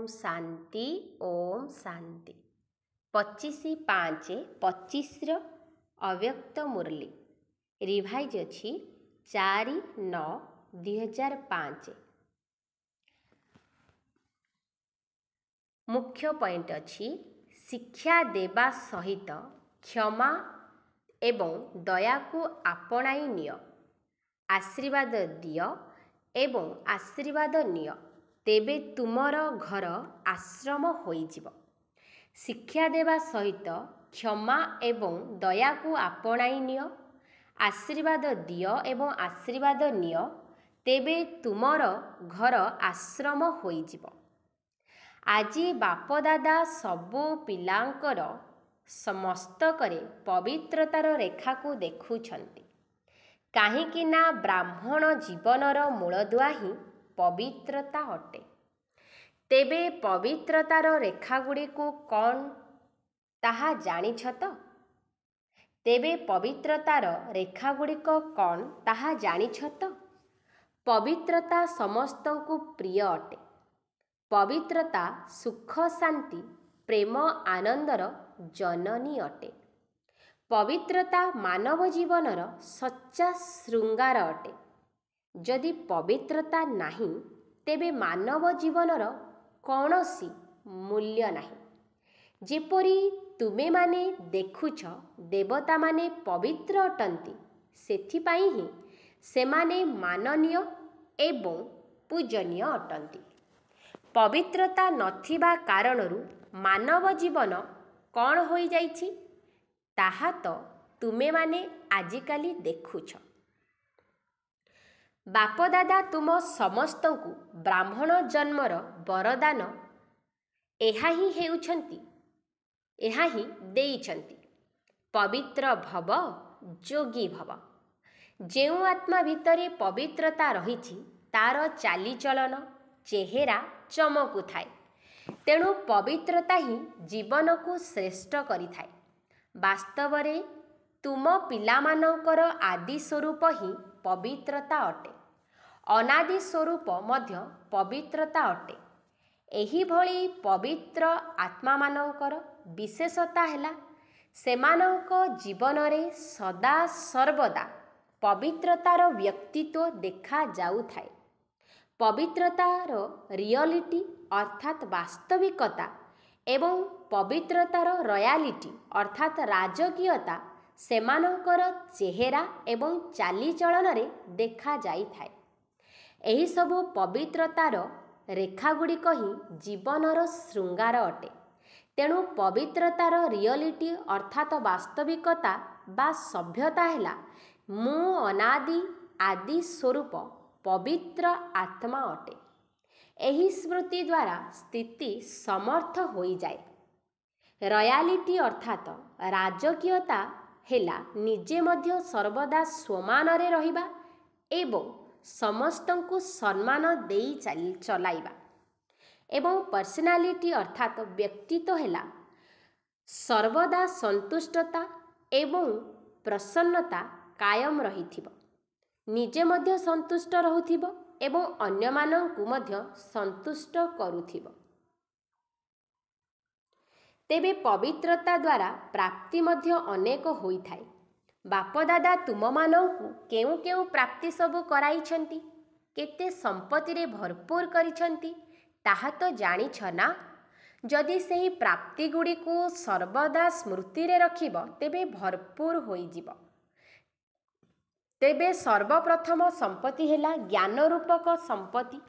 शांति ओम शांति 25/5/25 अव्यक्त मुरली रिभाइज अच्छी 4/9/2005। मुख्य पॉइंट अच्छी शिक्षा देवा सहित क्षमा एवं दया को आपणाई निय, आशीर्वाद दिय एवं आशीर्वाद निय, तेबे तुमर घर आश्रम होइजिव। शिक्षा देवा सहित क्षमा एवं दया को आपणाई निय, आशीर्वाद दिय एवं आशीर्वाद निय, तेबे तुमर घर आश्रम होइजिव। आजी बापदादा सबु पिलांकर मस्तकरे पवित्रतार रेखा को देखुछंती, काहींकि ना ब्राह्मण जीवनर मूलदुआ ही पवित्रता अटे। तेबे पवित्रतार रेखा गुड़ी को कौन ताहा जानिछ तो? तेबे पवित्रतार रेखा गुड़िक कौन ताहा जानिछ तो? पवित्रता समस्तंकु प्रिय अटे। पवित्रता सुख शांति प्रेम आनंदर जननी अटे। पवित्रता मानव जीवनर सच्चा श्रृंगार अटे। जदि पवित्रता नहीं तेबे मानव जीवनर कौनसी मूल्य नहीं। जेपरी तुमे माने देखुछ देवता माने पवित्र अटंती, सेथिपाई ही सेमाने माननीय एवं पूजनीय अटंती। पवित्रता नथिबा कारणरू मानव जीवन कौन होई जाइछि ताहा तो तुमे माने आजिकाली देखुछ। बापदादा तुम समस्तंकु ब्राह्मण जन्मर वरदान एहा ही हेउछंती, एहा ही देइछंती। पवित्र भव जोगी भव। जेउ आत्मा भितरे पवित्रता रहिछि तार चालीचलन चेहेरा चमकु थाए। तेणु पवित्रता ही जीवन को श्रेष्ठ करि थाए। वास्तव रे तुम पिलामानंकर आदि स्वरूप ही पवित्रता अटे। अनादि स्वरूप मध्य पवित्रता अटे। एही भली पवित्र आत्मा मानंकर विशेषता हैला सेमानंक जीवन रे सदा सर्वदा पवित्रतार व्यक्तित्व देखा जाउ थाए। पवित्रतार रियलिटी अर्थात वास्तविकता एवं पवित्रतार रयालिटी अर्थात राजकीयता सेमानंकर चेहेरा एवं चालीचलन रे देखा जाई थाए। एही सबु पवित्रतार रेखा गुड़िक ही जीवनर श्रृंगार अटे। तेणु पवित्रतार रियलिटी अर्थात वास्तविकता बा सभ्यता हैला मु अनादि आदि स्वरूप पवित्र आत्मा अटे। एही स्मृति द्वारा स्थिति समर्थ होई जाए। रयालिटी अर्थात राजकीयता हैला निजे मध्य सर्वदा स्वमान रे रहिबा एवं समस्तंकु सम्मान देई चलाइबा। एवं पर्सनालिटी अर्थात व्यक्तित्व हैला सर्वदा संतुष्टता एवं प्रसन्नता कायम रहिथिबो। निजे मध्य संतुष्ट रहुथिबो एवं अन्य मानंकु मध्य संतुष्ट करुथिबो। तेबे पवित्रता द्वारा प्राप्ति मध्य अनेक होई थाए। बापदादा तुम मानंकु केउ केउ प्राप्ति सबु कराइछंती, केते संपत्ति रे भरपूर करिछंती ताहा तो जानिछ ना। जदि सेही प्राप्ति गुड़ी को सर्वदा स्मृति रे रखिब तेबे भरपूर होई जिवो। तेबे सर्वप्रथम संपत्ति हैला ज्ञान रूपक संपत्ति।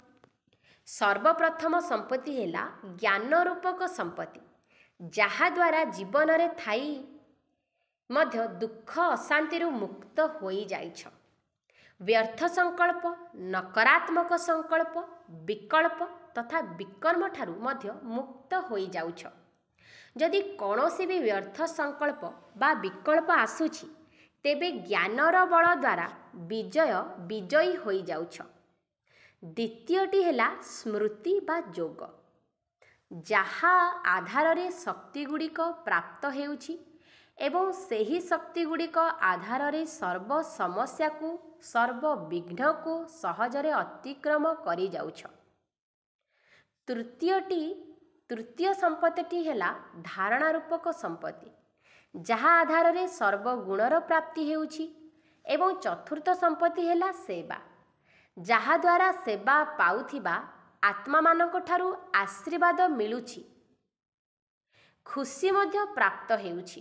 सर्वप्रथम संपत्ति हैला ज्ञान रूपक संपत्ति, जहा द्वारा जीवन रे थाई मध्य दुख अशांति रु मुक्त होई जाइछ। व्यर्थ संकल्प, नकारात्मक संकल्प, विकल्प तथा विकर्म ठारू मध्य मुक्त होई जाउछ। जदि कौनसी भी व्यर्थ संकल्प बा विकल्प आसुछि तेबे ज्ञानर बल द्वारा विजयी होई जाउछ। द्वितीयटी हैला स्मृति बा जोग, जहा आधार रे शक्ति गुड़िक प्राप्त हेउछि एवं सेही शक्ति गुड़िक आधार रे सर्व समस्या को सर्व विघ्न को सहजरे अतिक्रम करि जाउछ। तृतीयटी तृतीय संपत्ति है धारणा रूपक संपत्ति जहाँ आधार रे सर्वगुणर प्राप्ति हेउछि एवं चतुर्थ संपत्ति है सेवा जहाँ द्वारा सेवा पाउथिबा आत्मा मानक ठारू आशीर्वाद मिलुछि खुशी मध्य प्राप्त हेउछि।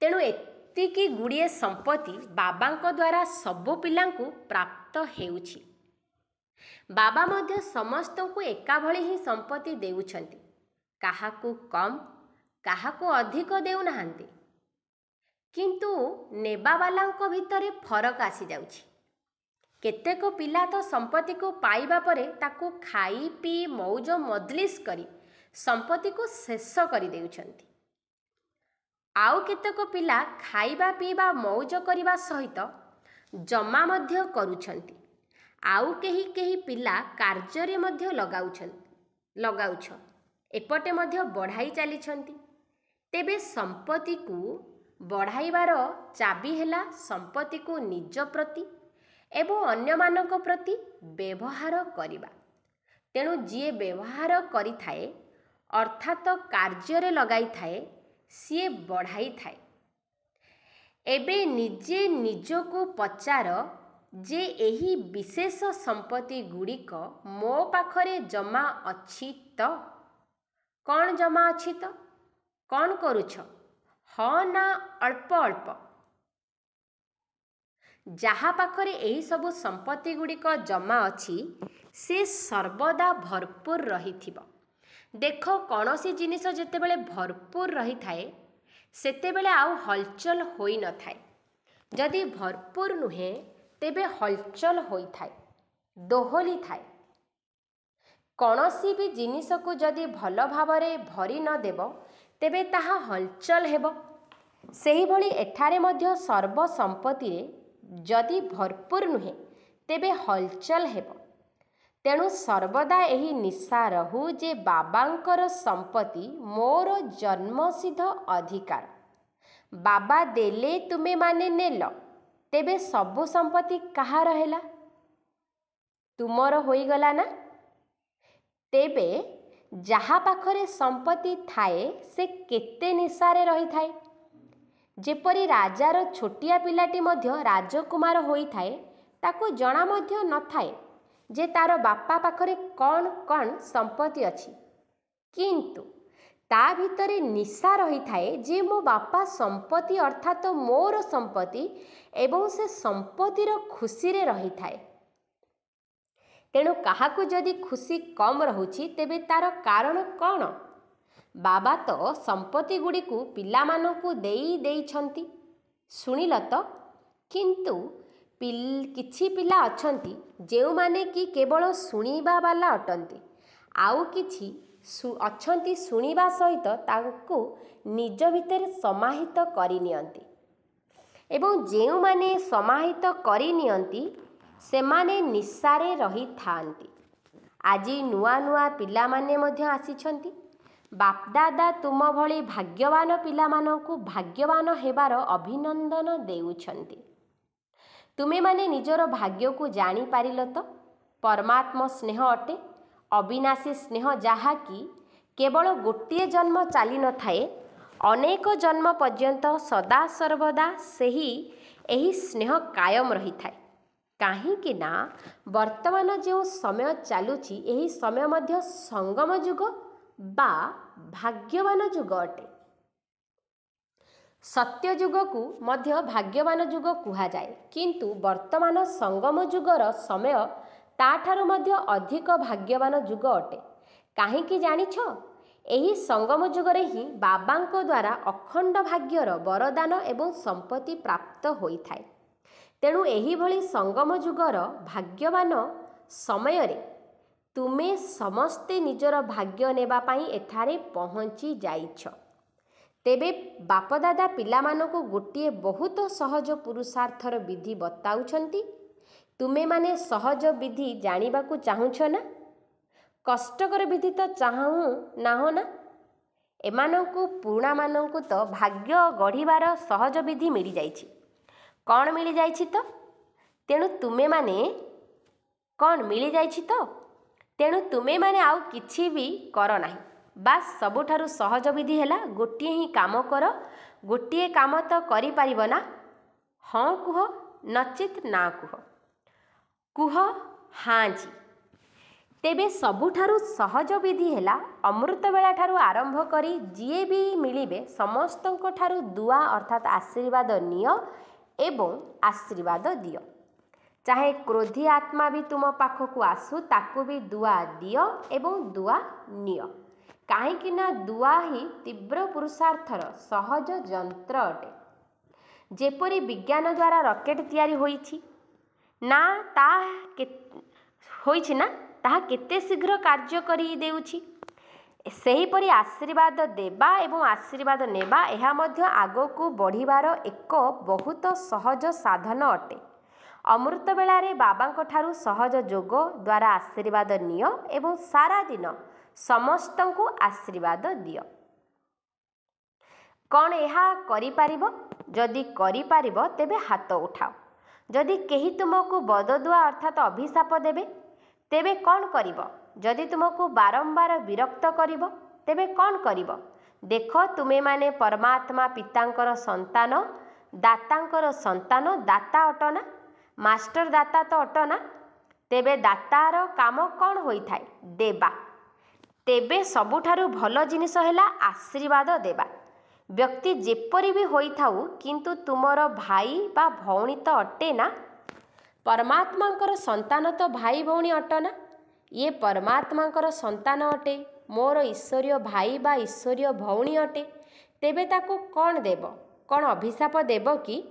तेणु एतिकी गुड़िए संपत्ति बाबांक द्वारा सबु पिलांकु प्राप्त हेउछि। बाबा मध्य समस्त को एका भली ही संपत्ति देउछंती काहाकू कम काहाकू अधिक देउनाहांती किंतु नेबा वालांक भितरे फरक आसी जाउछि। केतेक पिला तो संपत्ति को पाइबा परे ताकू खाई पी मौज मजलिस करी संपत्ति को शेष कर देउछंती। आउ केतेक पिला खाइबा पीबा मौज करिबा सहित जमा मध्य करूछंती। आउ केही पिला कार्य मध्य लगाउछ एपटे मध्य बढ़ाई चलीछंती। तेबे संपत्ति को बढ़ाइबार चाबी हैला संपत्ति को निज प्रति एवं अन्य मानक प्रति व्यवहार करिबा। तेणु जी व्यवहार करिथाए अर्थात कार्य लगाई थाए सी बढ़ाई थाए। एबे निजे निजको पचार जे एही विशेष संपत्ति गुड़िक मो पाखरे जमा अछि तो कौन जमा अछि तो कौन करूछ हाँ ना अल्प अल्प जहाँ पाखरे एही सबु संपत्ति गुड़िक जमा अछि से सर्वदा भरपूर रही थिबो। देख कौनसी जिनिस जेतेबेले भरपूर रही थाए सेतेबेले आउ हलचल होई न थाए। जदि भरपूर नुहे तेबे हलचल होई थाए दोहली थाए। कौनसी भी जिनिस को जदि भल भावरे भरी न देबो तेबे ताहा हलचल हेबो। सेही भली एठारे मध्य सर्व संपत्ति रे जदि भरपूर नुहे तेबे हलचल हेबो। तेणु सर्वदा एही निशा रहू जे बाबांकर संपत्ति मोर जन्मसिद्ध अधिकार बाबा देले तुमे माने नेल तेबे सबु संपत्ति कहार हैला तुमर होई गला ना। तेबे जहाँ पाखरे संपत्ति थाए से केते निशारे रही थाए। जेपरी राजार छोटिया पिलाटी मध्य राजकुमार होई थाए ताकू जना मध्य न थाए जे तार बापा पाखरे कौन कौन संपत्ति अछि किंतु ता भितरे निशा रही थाए जे मो बापा संपत्ति अर्थात मोर संपत्ति एवं से संपत्तिर खुशी रे रही थाए। तेणु काहाकू जदि खुशी कम रहुछि तेबे तार कारण कौन। बाबा तो संपत्ति गुड़ी को पिला मानकू देई देइछंती सुनिल तो किंतु किछि पिला अछंती जेउ माने कि केवल सुनिबा वाला अटंती आउ किछि अछंती सुनिबा सहित तांको निज भितर समाहित करि नियंती एवं जेउ माने समाहित करि नियंती सेमाने निशारे रही थांती। आजी नुआ नुआ पिला माने मध्य आसीछंती। बापदादा तुम भली भाग्यवान पिला मानकू भाग्यवान हेबार अभिनंदन देउछंती। तुमे माने निजर भाग्य को जानी पारिल तो परमात्मा स्नेह अटे अविनाशी स्नेह जहा कि केवल गोटे जन्म चली न थाए अनेक जन्म पर्यंत सदा सर्वदा सेही एही स्नेह कायम रही थाए। काहींकि ना वर्तमान जो समय चलुछि एही समय मध्य संगम युग बा भाग्यवान युग अटे। सत्य युग को मध्य भाग्यवान युग कुहा जाए किंतु वर्तमान संगम युगर समय ताठारु मध्य अधिक भाग्यवान युग अटे। काहींकि जानिछ एही संगम युगरे ही बाबांको द्वारा अखंड भाग्यर वरदान एवं संपत्ति प्राप्त होई थाए। तेणु एही भली संगम युगर भाग्यवान समय रे तुमे समस्ते निजर भाग्य नेबा पाई एठारे पहुँची जाइछ। तेबे बापदादा पिलामानकु गोटिए बहुत सहज पुरुषार्थर विधि बताउछंती। तुमे माने सहज विधि जानिबाकू चाहुछ ना कष्टकर विधि तो चाहू नाहो ना। एमानकू पुरुणा मानकू तो भाग्य गढ़िबार सहज विधि मिली जाइछि। कौन मिली जाइछि तो तेणु तुमे माने कौन मिली जाइछि तो तेणु तुमे माने आउ किछि भी कर नाही। बास सबुठारु सहज विधि हैला गोटिए ही काम कर। गोटिए काम तो करि परिबो ना? हाँ कुह नचित ना कुह। कुह हाँ जी। तेबे सबुठारु सहज विधि हैला अमृत बेला ठारु आरंभ करी जिए भी मिलिबे समस्तंको ठारु दुआ अर्थात आशीर्वाद नियो एवं आशीर्वाद दियो। चाहे क्रोधी आत्मा भी तुम पाखक आसु ताकू भी दुआ दियो एवं दुआ नियो। काहेकि ना दुआ ही तीव्र पुरुषार्थर सहज जंत्र अटे। जेपरी विज्ञान द्वारा रॉकेट तैयारी होईछि ना ता होईछि ना ताहा केते शीघ्र कार्य करी देउछि। सेहीपरि आशीर्वाद देबा एवं आशीर्वाद नेबा एहा मध्य आगको बढ़िबार एक बहुत सहज साधन अटे। अमृत बेलारे बाबांको ठारु सहज जोग द्वारा आशीर्वाद नियो एवं सारा दिन समस्तंको आशीर्वाद दियो। कौन एहा करि पारिबो? जदि करि पारिबो तेबे हाथ उठाओ। जदि केही तुमको बददुआ अर्थात अभिशाप देबे तेबे कौन करिबो? जदि तुमको बारंबार विरक्त करिबो तेबे कौन करिबो? देख तुमे माने परमात्मा पितांकर संतान, दातांकर संतान। दाता अटना? मास्टर दाता तो अटना? तेबे दातार काम कौन होई थाए? देबा। तेबे सबुठारु भल जिनिस हैला आशीर्वाद देबा। व्यक्ति जेपरी भी होई थाउ किंतु तुमर भाई बा भौणी तो अटे ना? परमात्मांकर संतान तो भाई भौणी अटना? ये परमात्मांकर संतान अटे, मोर ईश्वरीय भाई बा ईश्वरीय भौणी अटे। तेबे ताको कौन देब? कौन अभिशाप देब कि?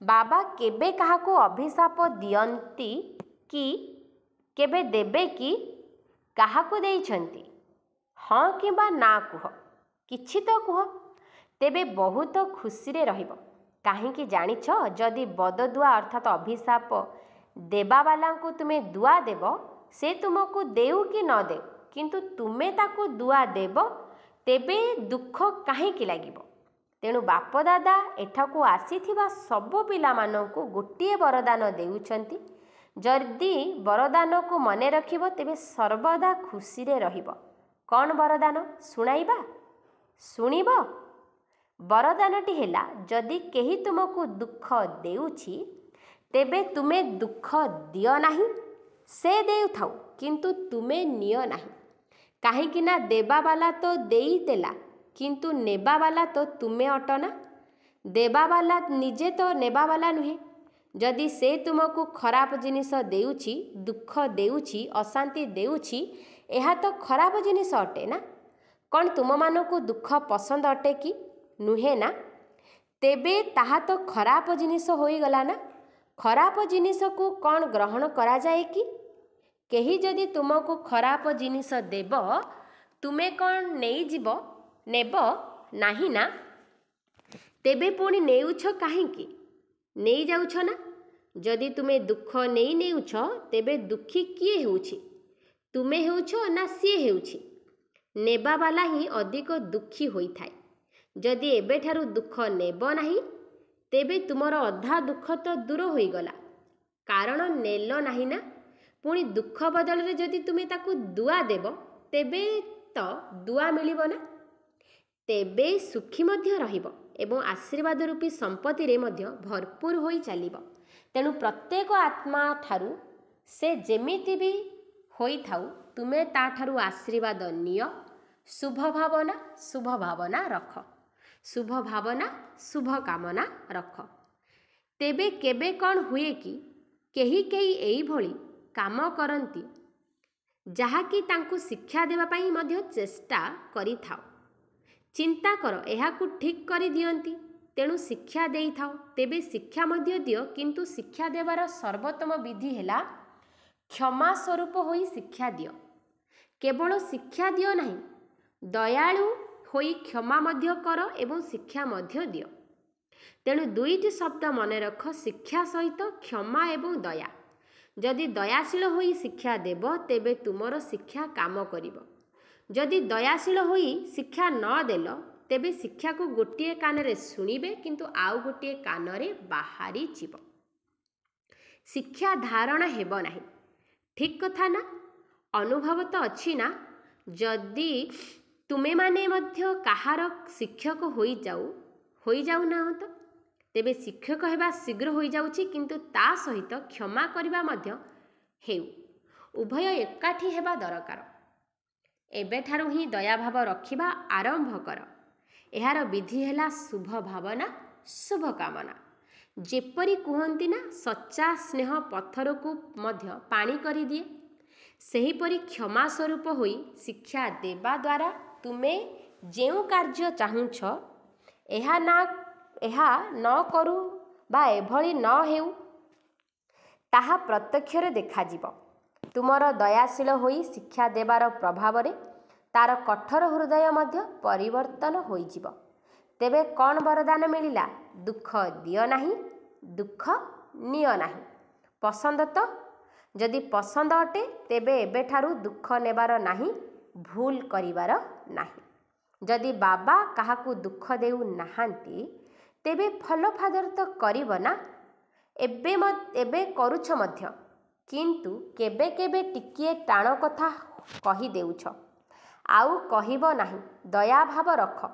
बाबा केबे काहाको अभिशाप दियंती कि केबे देबे कि? काहाको देइछंती? हाँ किबा ना कुह, किछि तो कुह। तेबे बहुत खुशी रे रहिब। काहेकि जानिछ जदि बददुआ अर्थात अभिशाप देबा वाला को तुमे दुआ देब से तुमको देउ कि न देउ किंतु तुमे ताको दुआ देब तेबे दुख काहेकि लागिब। तेणु बाप दादा एठाकू आसीथिबा सबु पिला माननकु गोटिए वरदान देउछंती। जदि वरदान को मने रखिब तेबे सर्वदा खुशी रे रहिब। कौन वरदान सुनाइबा? सुनिब? वरदानटी हेला जदि केही तुमको दुख देउछि तेबे तुमे दुख दियो नाही। से देउ थाउ किंतु तुमे नियो नाही। काहेकि ना देबा वाला तो देई देला किंतु नेबा वाला तो तुमे अटना? देबा वाला निजे तो नेबा वाला नुहे। जदि से तुमको खराब जिनिस देउछि, दुख देउछि, अशांति देउछि, एहा तो खराब जिनिस अटे ना? कौन तुम मानकु दुख पसंद अटे कि? नुहे ना? तेबे ताहा तो खराब जिनिस होई गला ना? खराब जिनिस को कौन ग्रहण करा जाए कि? केही जदि तुमको खराब जिनिस देब तुमे कौन नेई जीव? नेब नाही ना? तेबे पुणी नेउछ काहेकि? नेई जाउछ ना? जदि तुमे दुख नेई नेउछ तेबे दुखी किए हेउछि? तुमे हेउछ ना सिए हेउछि? नेबा वाला ही अधिक दुखी होई थाए। जदि एबे ठारु दुख नेब नाही तेबे तुमर अधा दुख तो दूर होई गला। कारण नेल नाही ना? पुणी दुख बदल रे जदि तुमे ताकू दुआ देब तेबे तो दुआ मिलिब ना? तेबे सुखी मध्य रहिब एवं आशीर्वाद रूपी संपत्ति रे मध्य भरपूर होई चलिब। तेणु प्रत्येक आत्मा ठारु से जेमिति भी होई थाउ तुमे ता ठारु आशीर्वाद नियो। शुभ भावना रख। शुभ भावना शुभ कामना रख। तेबे केबे कौन हुए कि केही केही एई भली काम करंती जहाँकि तांकु शिक्षा देवा पाई मध्य चेष्टा करि थाओ। चिंता कर एहाकु ठीक करि दियंती। तेणु शिक्षा देई थाओ। तेबे शिक्षा मध्य दियो किंतु शिक्षा देवार सर्वोत्तम विधि हेला क्षमा स्वरूप होई शिक्षा दियो। केवल शिक्षा दियो नहीं, दयालु होई क्षमा मध्य कर एवं शिक्षा मध्य दियो। तेणु दुईटी शब्द मन रख, शिक्षा सहित क्षमा एवं दया। जदि दयाशील होई शिक्षा देब तेबे तुमर शिक्षा काम करिब। जदि दयाशील होई शिक्षा न देल तेबे शिक्षा को गोटिए कानरे सुनिबे किंतु आउ गोटिए कानरे बाहरी जीव। शिक्षा धारण हेब नाही। ठीक कथा ना? अनुभव तो अच्छी ना जदि तुमे माने मध्य कहार शिक्षक हो जाऊ ना तो तेबे शिक्षक हेबा शीघ्र हो जाउछि किंतु ता सहित क्षमा करबा मध्य हेउ उभय एकाठी हेबा दरकार। एबेठारु ही दयाभाव रखिबा आरंभ कर। एहार विधि हेला शुभ भावना शुभ कामना। जेपरी कहती ना सच्चा स्नेह पत्थर को मध्य पानी करी दिए सेहीपरि क्षमा स्वरूप होई शिक्षा देवा द्वारा तुमे जेउ कार्य चाहुछ एहा न करू बा एभली न हेउ ताहा प्रत्यक्षरे देखाजिब। तुमर दयाशील होई शिक्षा देवार प्रभाव रे तार कठोर हृदय मध्य परिवर्तन होइजिब। तेबे कौन वरदान मिलिला? दुख दियो नाही, दुख नियो नाही। पसंद तो जदि पसंद अटे तेबे एबेठारु दुख नेबार नाही, भूल करिबार नाही। जदि बाबा काहाकू दुख देउ नाहांती तेबे फल फादर तो करिब ना। एबे करूछ मध्य किंतु केबे केबे टिकिए टाण कथा कही देउछ आउ कहिब नाही। दया भाव रख।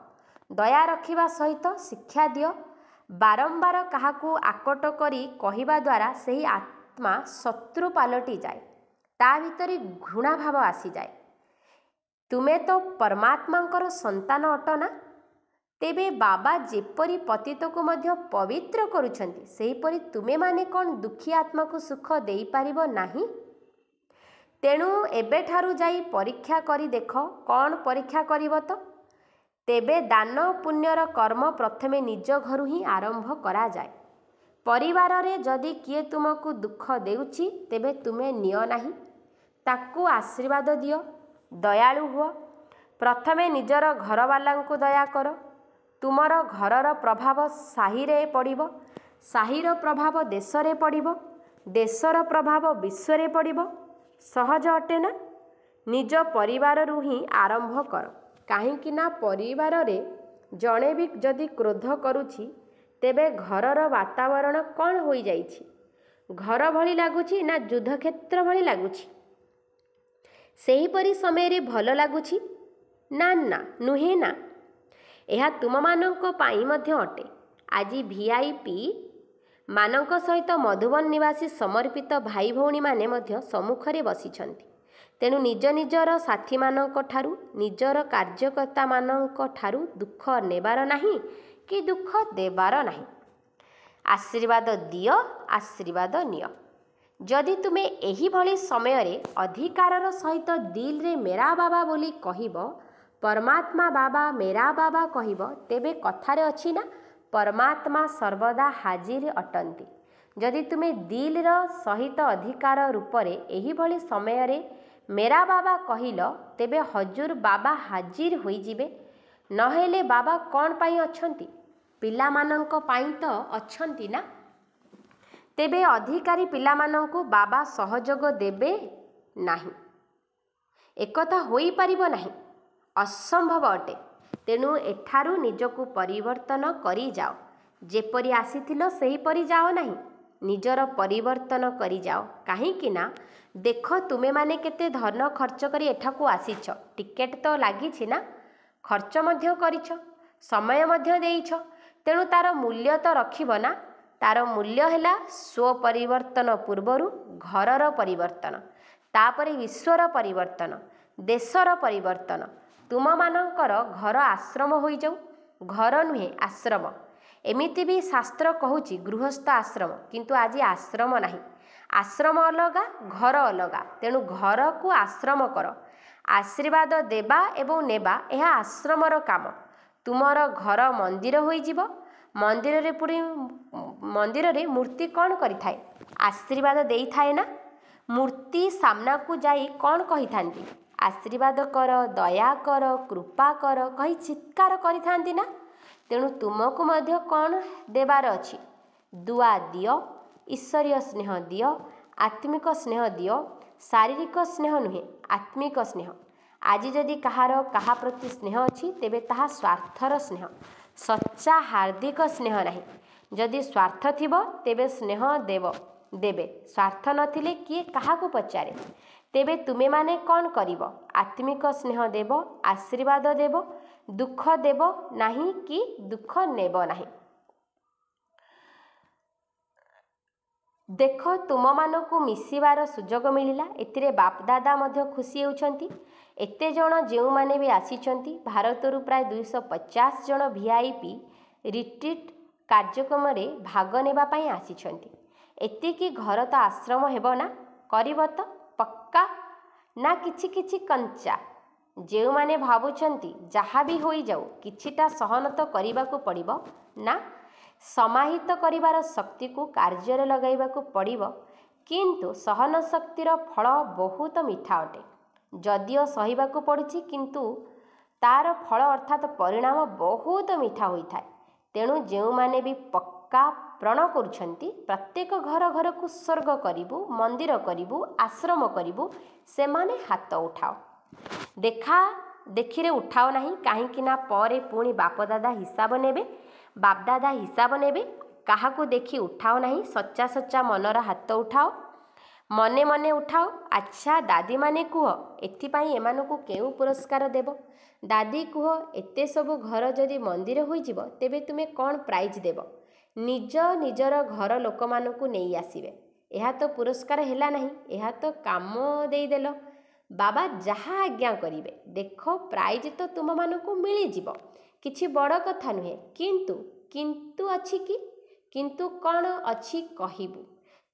दया रखिबा सहित शिक्षा दियो। बारंबार काहाकू आकट करी कहिबा द्वारा सही आत्मा शत्रु पालटी जाए, ता भितरे घृणा भाव आसी जाए। तुमे तो परमात्मांकर संतान अट ना। तेबे बाबा जेपरी पतित को मध्य पवित्र करुछंती सेहीपरि तुमे माने कौन दुखी आत्मा को सुख देई पारिबो नाही? तेणु एबेठारु जाई परीक्षा करी देख। कौन परीक्षा करिब तो? तेबे दान पुण्यर कर्म प्रथमे निज घरु ही आरंभ करा जाए। परिवार रे जदि किए तुमको दुख देउछि तेबे तुमे नियो नाही, ताकू आशीर्वाद दियो। दयालु हुओ। प्रथमे निजर घरवालांकु दया कर। तुमर घरर प्रभाव साहिरे पड़िबो, साहिर प्रभाव देशरे पड़िबो, देशर प्रभाव विश्वरे पड़िबो। सहज अटे ना। निज परिवार रु ही आरंभ कर। काहेकि ना परिवार रे जणे भी जदि क्रोध करुछि तेबे घरर वातावरण कौन होई जाइछि? घर भली लागुछि ना युद्ध क्षेत्र भली लागुछि? सेहीपरि समय रे भल लागुछि ना? ना नुहे ना। यह तुम मानंको पाई मध्य अटे। आज VIP मानंक सहित मधुबन निवासी समर्पित भाई भौणी माने मध्य सम्मुखरे बसिछंती। तेणु निज निजर साथी मानंक ठारू निजर कार्यकर्ता मानंक ठारू दुख नेबार नाही कि दुख देबार नाही। आशीर्वाद दियो, आशीर्वाद नियो। जदि तुमे एही भली समय रे अधिकारर सहित दिल रे मेरा बाबा बोली कहिब, परमात्मा बाबा मेरा बाबा कहिब, तेबे कथारे अछि ना परमात्मा सर्वदा हाजिर अटंती। जदि तुमे दिल रो सहित अधिकार रूपरे एही भली समय रे मेरा बाबा कहिल तेबे हजूर बाबा हाजिर होई जिबे। नहेले बाबा कौन पाई अछंती? पिला मानंको पाई तो अछंती ना। तेबे अधिकारी पिला मानंको बाबा सहयोग देबे नाही। एकथा होई परिबो नाही, असंभव अटे। तेणु एठारू निजको परिवर्तन करी जाओ। जेपरी आसीथिलो सेहीपरी जाओ नाही, निजर परिवर्तन करी जाओ। काहेकि ना देख तुमे माने केते धन खर्च करी एठाकू आसीछ। टिकेट तो लागिछि ना, खर्च मध्य करिछ, समय मध्य देइछ। तेणु तार मूल्य तो रखिब ना। तार मूल्य हेला स्व परिवर्तन पूर्वरु घरर परिवर्तन, तापरे विश्वर परिवर्तन, देशर परिवर्तन। तुम मानकर घर आश्रम होई जाऊ। घर नुहे आश्रम। एमिति भी शास्त्र कहूची गृहस्थ आश्रम, किंतु आज आश्रम नाही। आश्रम अलगा, घर अलगा। तेणु घर को आश्रम कर। आशीर्वाद देबा एवं नेबा यह आश्रमर काम। तुमर घर मंदिर होई जिवो। मंदिर रे मूर्ति कौन करि थाए? आशीर्वाद देई थाए ना। मूर्ति सामना को जाई कौन कहि थांती? आशीर्वाद कर, दया कर, कृपा कर कही चित्कार करि थांती ना। तेणु तुमको मध्य कौन देवार अछि? दुआ दियो, ईश्वरीय स्नेह दियो, आत्मिक स्नेह दियो। शारीरिक स्नेह नुहे, आत्मिक स्नेह। आज जदि कहार कहा प्रति स्नेह अछि तेबे ताहा स्वार्थर स्नेह, सच्चा हार्दिक स्नेह नाही। जदि स्वार्थ थिबो तेबे स्नेह देबे। स्वार्थ नथिले किए काहाकू पचारे? ତେବେ ତୁମେମାନେ କ'ଣ କରିବ? ଆତ୍ମିକ ସ୍ନେହ ଦେବ, ଆଶୀର୍ବାଦ ଦେବ, ଦୁଃଖ ଦେବ ନାହିଁ କି ଦୁଃଖ ନେବ ନାହିଁ। ଦେଖ, ତୁମମାନଙ୍କୁ ମିଶିବାର ସୁଯୋଗ ମିଳିଲା। ଏଥିରେ ବାପଦାଦା ମଧ୍ୟ ଖୁସି ହେଉଛନ୍ତି। ଏତେ ଜଣ ଯେଉଁମାନେ ବି ଆସିଛନ୍ତି, ଭାରତରୁ ପ୍ରାୟ 250 ଜଣ VIP ରିଟ୍ରିଟ୍ କାର୍ଯ୍ୟକ୍ରମରେ ଭାଗ ନେବା ପାଇଁ ଆସିଛନ୍ତି। ଏତିକି ଘର ତ ଆଶ୍ରମ ହେବ ନା? କରିବ ତ ପକ୍କା ନା କିଛି କିଛି କଞ୍ଚା? ଯେଉଁମାନେ ଭାବୁଛନ୍ତି ଯାହା ବି ହୋଇଯାଉ କିଛିଟା ସହନ ତ କରିବାକୁ ପଡ଼ିବ ନା, ସମାହିତ କରିବାର ଶକ୍ତିକୁ କାର୍ଯ୍ୟରେ ଲଗାଇବାକୁ ପଡ଼ିବ। କିନ୍ତୁ ସହନ ଶକ୍ତିର ଫଳ ବହୁତ ମିଠା ଅଟେ। ଯଦିଓ ସହିବାକୁ ପଡ଼ୁଛି, କିନ୍ତୁ ତାର ଫଳ ଅର୍ଥାତ୍ ପରିଣାମ ବହୁତ ମିଠା ହୋଇଥାଏ। ତେଣୁ ଯେଉଁମାନେ ବି ପକ୍କା ପ୍ରଣ କରୁଛନ୍ତି ପ୍ରତ୍ୟେକ ଘର ଘରକୁ ସ୍ୱର୍ଗ କରିବୁ, ମନ୍ଦିର କରିବୁ, ଆଶ୍ରମ କରିବୁ, ସେମାନେ ହାତ ଉଠାଅ। ଦେଖା ଦେଖିରେ ଉଠାଅ ନାହିଁ, କାହିଁକି ନା ପରେ ପୁଣି ବାପଦାଦା ହିସାବ ନେବେ। ବାପଦାଦା ହିସାବ ନେବେ। କାହାକୁ ଦେଖି ଉଠାଅ ନାହିଁ, ସଚ୍ଚା ସଚ୍ଚା ମନର ହାତ ଉଠାଅ, ମନେ ମନେ ଉଠାଅ। ଆଚ୍ଛା ଦାଦୀମାନେ କୁହ, ଏଥିପାଇଁ ଏମାନଙ୍କୁ କେଉଁ ପୁରସ୍କାର ଦେବ? ଦାଦୀ କୁହ, ଏତେ ସବୁ ଘର ଯଦି ମନ୍ଦିର ହୋଇଯିବ, ତେବେ ତୁମେ କ'ଣ ପ୍ରାଇଜ୍ ଦେବ? ନିଜ ନିଜର ଘର ଲୋକମାନଙ୍କୁ ନେଇ ଆସିବେ। ଏହା ତ ପୁରସ୍କାର ହେଲା ନାହିଁ, ଏହା ତ କାମ ଦେଇଦେଲ। ବାବା ଯାହା ଆଜ୍ଞା କରିବେ। ଦେଖ, ପ୍ରାଇଜ୍ ତ ତୁମମାନଙ୍କୁ ମିଳିଯିବ, କିଛି ବଡ଼ କଥା ନୁହେଁ। କିନ୍ତୁ ଅଛି କି? କିନ୍ତୁ କ'ଣ ଅଛି କହିବୁ?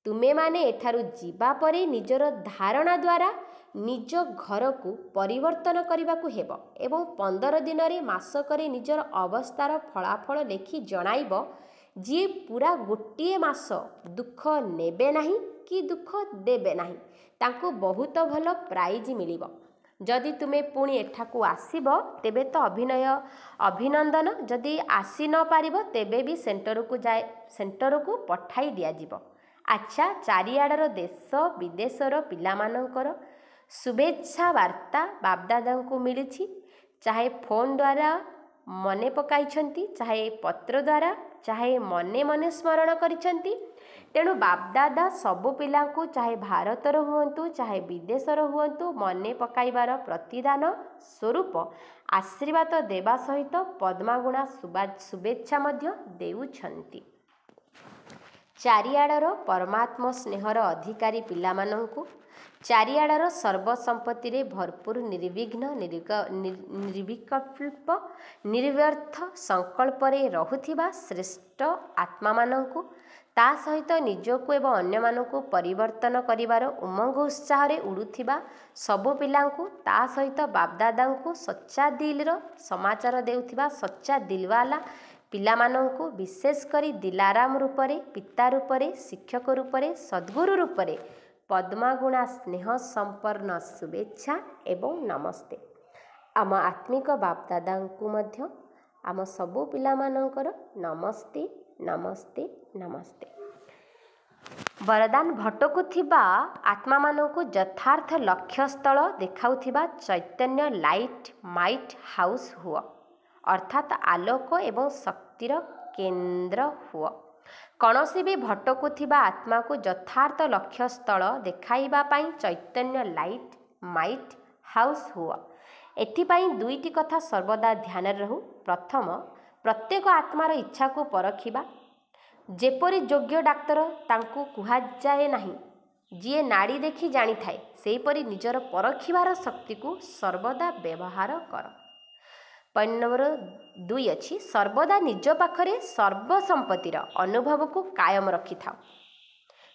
ତୁମେମାନେ ଏଠାରୁ ଯିବା ପରେ ନିଜର ଧାରଣା ଦ୍ୱାରା ନିଜ ଘରକୁ ପରିବର୍ତ୍ତନ କରିବାକୁ ହେବ ଏବଂ 15 ଦିନରେ ମାସକରେ ନିଜର ଅବସ୍ଥାର ଫଳାଫଳ ଲେଖି ଜଣାଇବ। ଯିଏ ପୁରା ଗୋଟିଏ ମାସ ଦୁଃଖ ନେବେ ନାହିଁ କି ଦୁଃଖ ଦେବେ ନାହିଁ, ତାଙ୍କୁ ବହୁତ ଭଲ ପ୍ରାଇଜ୍ ମିଳିବ। ଯଦି ତୁମେ ପୁଣି ଏଠାକୁ ଆସିବ, ତେବେ ତ ଅଭିନନ୍ଦନ। ଯଦି ଆସି ନ ପାରିବ, ତେବେ ବି ସେଣ୍ଟରକୁ ପଠାଇ ଦିଆଯିବ। ଆଚ୍ଛା, ଚାରିଆଡ଼ର ଦେଶ ବିଦେଶର ପିଲାମାନଙ୍କର ଶୁଭେଚ୍ଛା ବାର୍ତ୍ତା ବାପଦାଦାଙ୍କୁ ମିଳିଛି। ଚାହେ ଫୋନ୍ ଦ୍ୱାରା ମନେ ପକାଇଛନ୍ତି, ଚାହେ ପତ୍ର ଦ୍ୱାରା, ଚାହେ ମନେ ମନେ ସ୍ମରଣ କରିଛନ୍ତି। ତେଣୁ ବାପଦାଦା ସବୁ ପିଲାଙ୍କୁ, ଚାହେ ଭାରତର ହୁଅନ୍ତୁ ଚାହେ ବିଦେଶର ହୁଅନ୍ତୁ, ମନେ ପକାଇବାର ପ୍ରତିଦାନ ସ୍ୱରୂପ ଆଶୀର୍ବାଦ ଦେବା ସହିତ ପଦ୍ମାଗୁଣା ଶୁଭେଚ୍ଛା ମଧ୍ୟ ଦେଉଛନ୍ତି। ଚାରିଆଡ଼ର ପରମାତ୍ମ ସ୍ନେହର ଅଧିକାରୀ ପିଲାମାନଙ୍କୁ, ଚାରିଆଡ଼ର ସର୍ବସମ୍ପତ୍ତିରେ ଭରପୁର, ନିର୍ବିଘ୍ନ, ନିର୍ବିକଳ୍ପ, ନିର୍ବ୍ୟର୍ଥ ସଂକଳ୍ପରେ ରହୁଥିବା ଶ୍ରେଷ୍ଠ ଆତ୍ମାମାନଙ୍କୁ, ତା ସହିତ ନିଜକୁ ଏବଂ ଅନ୍ୟମାନଙ୍କୁ ପରିବର୍ତ୍ତନ କରିବାର ଉମଙ୍ଗ ଉତ୍ସାହରେ ଉଡ଼ୁଥିବା ସବୁ ପିଲାଙ୍କୁ, ତା ସହିତ ବାପଦାଦାଙ୍କୁ ସଚ୍ଚା ଦିଲର ସମାଚାର ଦେଉଥିବା ସଚ୍ଚା ଦିଲବାଲା ପିଲାମାନଙ୍କୁ, ବିଶେଷ କରି ଦିଲାରାମ ରୂପରେ, ପିତା ରୂପରେ, ଶିକ୍ଷକ ରୂପରେ, ସଦ୍ଗୁରୁ ରୂପରେ ପଦ୍ମାଗୁଣା ସ୍ନେହ ସମ୍ପନ୍ନ ଶୁଭେଚ୍ଛା ଏବଂ ନମସ୍ତେ। ଆମ ଆତ୍ମିକ ବାପଦାଦାଙ୍କୁ ମଧ୍ୟ ଆମ ସବୁ ପିଲାମାନଙ୍କର ନମସ୍ତେ, ନମସ୍ତେ, ନମସ୍ତେ। ବରଦାନ ଭଟକୁଥିବା ଆତ୍ମାମାନଙ୍କୁ ଯଥାର୍ଥ ଲକ୍ଷ୍ୟସ୍ଥଳ ଦେଖାଉଥିବା ଚୈତନ୍ୟ ଲାଇଟ୍ ମାଇଟ୍ ହାଉସ୍ ହୁଅ, ଅର୍ଥାତ୍ ଆଲୋକ ଏବଂ ଶକ୍ତିର କେନ୍ଦ୍ର ହୁଅ। କୌଣସି ବି ଭଟକୁଥିବା ଆତ୍ମାକୁ ଯଥାର୍ଥ ଲକ୍ଷ୍ୟସ୍ଥଳ ଦେଖାଇବା ପାଇଁ ଚୈତନ୍ୟ ଲାଇଟ୍ ମାଇଟ୍ ହାଉସ୍ ହୁଅ। ଏଥିପାଇଁ ଦୁଇଟି କଥା ସର୍ବଦା ଧ୍ୟାନରେ ରହୁ। ପ୍ରଥମ, ପ୍ରତ୍ୟେକ ଆତ୍ମାର ଇଚ୍ଛାକୁ ପରଖିବା। ଯେପରି ଯୋଗ୍ୟ ଡାକ୍ତର ତାଙ୍କୁ କୁହାଯାଏ ନାହିଁ, ଯିଏ ନାଡ଼ି ଦେଖି ଜାଣିଥାଏ, ସେହିପରି ନିଜର ପରଖିବାର ଶକ୍ତିକୁ ସର୍ବଦା ବ୍ୟବହାର କର। ପଏଣ୍ଟ ନମ୍ବର 2 ଅଛି, ସର୍ବଦା ନିଜ ପାଖରେ ସର୍ବସମ୍ପତ୍ତିର ଅନୁଭବକୁ କାୟମ ରଖିଥାଅ।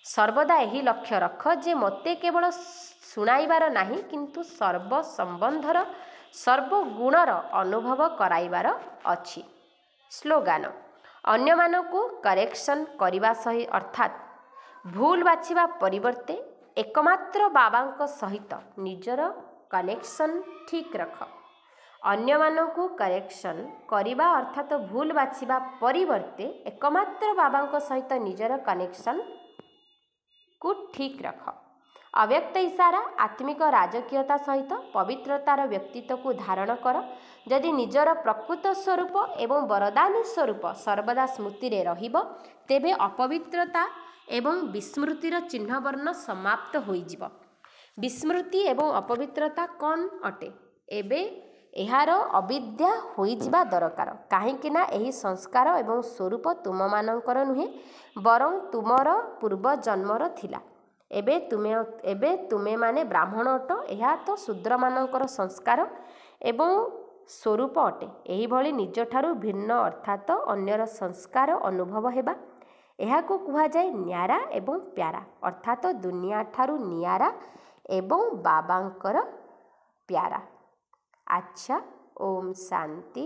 ସର୍ବଦା ଏହି ଲକ୍ଷ୍ୟ ରଖ ଯେ ମୋତେ କେବଳ ଶୁଣାଇବାର ନାହିଁ, କିନ୍ତୁ ସର୍ବ ସମ୍ବନ୍ଧର, ସର୍ବଗୁଣର ଅନୁଭବ କରାଇବାର ଅଛି। ସ୍ଲୋଗାନ, ଅନ୍ୟମାନଙ୍କୁ କରେକ୍ସନ୍ କରିବା ଅର୍ଥାତ୍ ଭୁଲ ବାଛିବା ପରିବର୍ତ୍ତେ ଏକମାତ୍ର ବାବାଙ୍କ ସହିତ ନିଜର କନେକ୍ସନ୍ ଠିକ୍ ରଖ। ଅନ୍ୟମାନଙ୍କୁ କରେକ୍ସନ୍ କରିବା ଅର୍ଥାତ୍ ଭୁଲ ବାଛିବା ପରିବର୍ତ୍ତେ ଏକମାତ୍ର ବାବାଙ୍କ ସହିତ ନିଜର କନେକ୍ସନ୍କୁ ଠିକ୍ ରଖ। ଅବ୍ୟକ୍ତ ଇଶାରା, ଆତ୍ମିକ ରାଜକୀୟତା ସହିତ ପବିତ୍ରତାର ବ୍ୟକ୍ତିତ୍ୱକୁ ଧାରଣ କର। ଯଦି ନିଜର ପ୍ରକୃତ ସ୍ୱରୂପ ଏବଂ ବରଦାନୀ ସ୍ୱରୂପ ସର୍ବଦା ସ୍ମୃତିରେ ରହିବ, ତେବେ ଅପବିତ୍ରତା ଏବଂ ବିସ୍ମୃତିର ଚିହ୍ନବର୍ଣ୍ଣ ସମାପ୍ତ ହୋଇଯିବ। विस्मृति एवं अपवित्रता कौन अटे एबे एहार अविद्या होइजिबा दरकार काहेकि ना एही संस्कार एवं स्वरूप तुम मानकर नुहे बरं तुमर पूर्व जन्मर थिला एबे तुमे माने ब्राह्मण अट एहा तो शूद्र मानकर संस्कार एवं स्वरूप अटे एही भली निज ठारू भिन्न अर्थात अन्यर संस्कार अनुभव हेबा एहाको कुहा जाए न्यारा एवं प्यारा अर्थात दुनिया ठारू नियारा एवं बाबांकर प्यारा। अच्छा, ओम शांति।